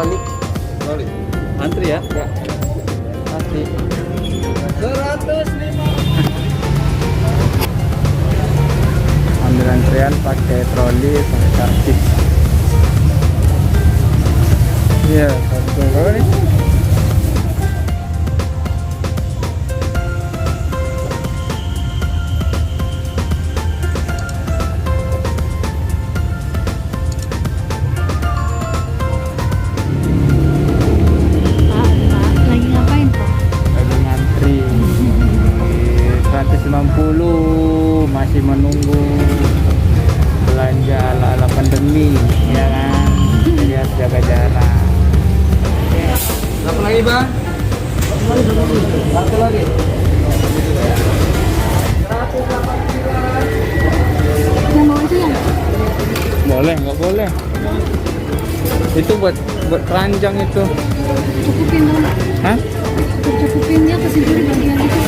troli. Troli. Antri ya? Ya. Pasti. 105. Ambil antrian pakai troli pakai karcis. Iya, satu berapa nih? Lagi ngapain Pak? Lagi ngantri 150, masih menunggu belanja ala-ala pandemi, ya kan? Jadi harus jaga jarak. Berapa lagi, Bang? Satu lagi. Yang mau aja ya? Boleh, nggak boleh? Itu buat keranjang itu. Cukupin dong. Hah? Cukupin ya kasih dulu bagian itu.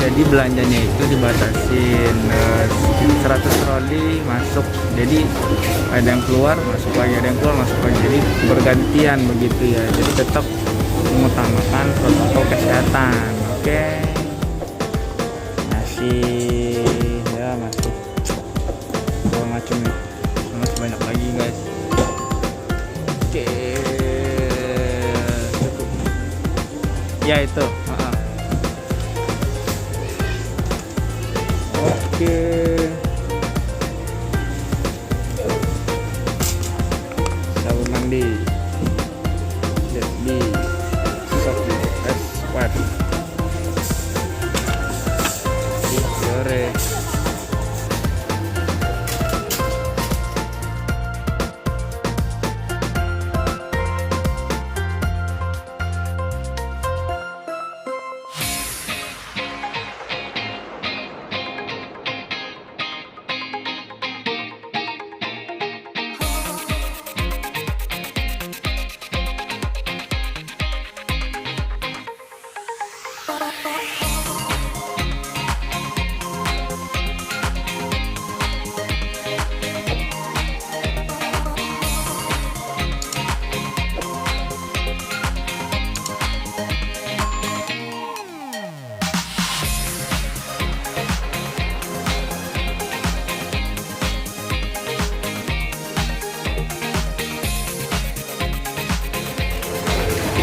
Jadi belanjanya itu dibatasin 100 troli masuk. Jadi ada yang keluar masuk lagi, ada yang keluar masuk lagi. Jadi bergantian begitu ya. Jadi tetap mengutamakan protokol kesehatan. Oke. Masih ya masih dua macam nih. Masih banyak lagi guys. Oke. Cukup. Ya itu. Oke. Sabun mandi. Jadi soft es kuat. Sore.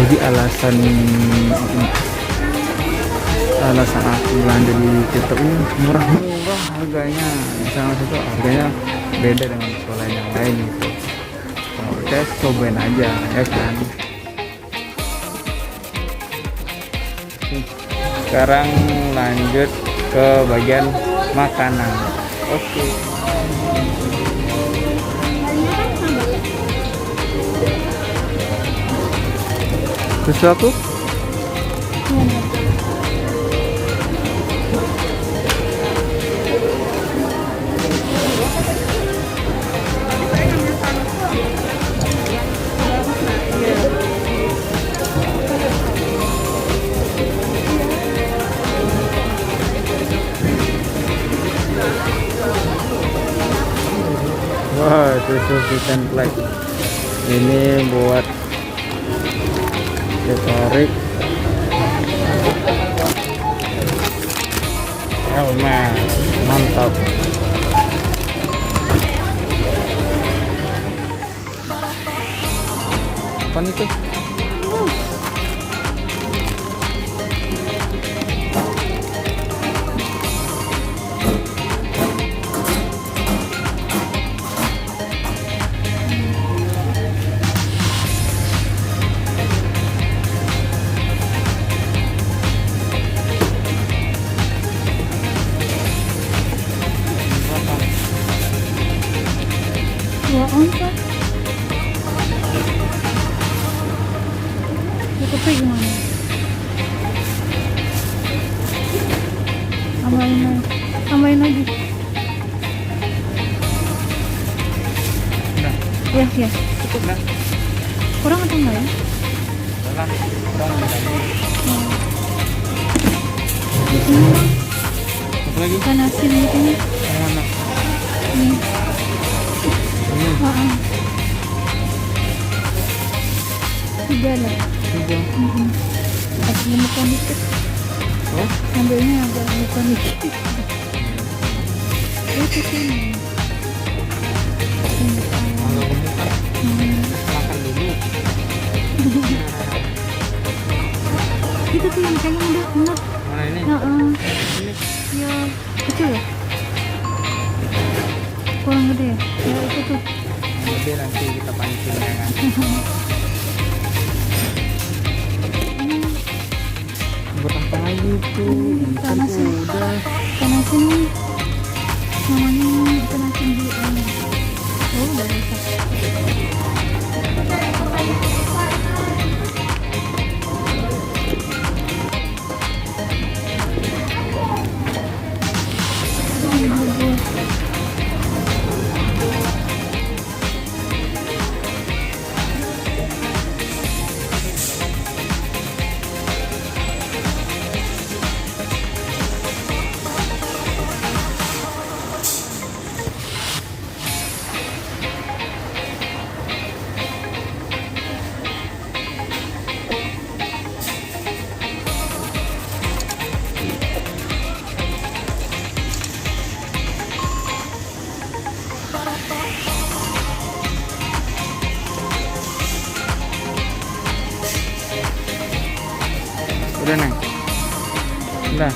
Jadi alasan aku belanja di tetap ini murah-murah harganya. Misalnya satu harganya beda dengan sekolah yang lain gitu. Kalau percaya cobain aja ya kan. Sekarang lanjut ke bagian makanan. Oke. Susu aku? Wah, susu chicken flag. Ini buat ditarik hemat, mantap. Apa itu? Dua onsa. Cukupnya gimana? Tambahin lagi. Nah, Ya, cukup. Udah. Kurang atau enggak ya? Udah lah. Ini Apa lagi? ikan asin gitu nih. Yang mana? Nih. Ini. Tiga lah. Tiga. Agak gemukan dikit. Oh? Ambilnya agak gemukan dikit. Itu sini. Agak gemukan. Makan dulu. Itu tuh yang kayaknya udah enak. Mana ini? Ini. Ya kecil ya. Kurang gede ya. Ya itu tuh. Gede nanti kita pancing ya kan. Buat apa lagi tuh? Ikan asin. Udah. Ikan asin nih. Namanya ikan asin bulana. Oh udah bisa. Udah Neng. Udah.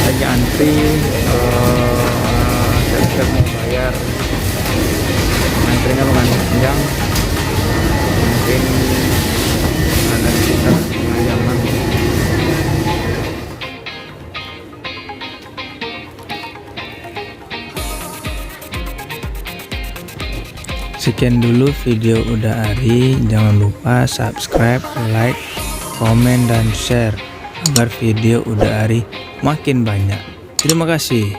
Lagi antri, siap-siap mau bayar. Antrinya lumayan panjang, mungkin ada sekitar setengah jaman. Sekian dulu video Oeda Ari. Jangan lupa subscribe, like, komen, dan share agar video Oeda Ari makin banyak. Terima kasih.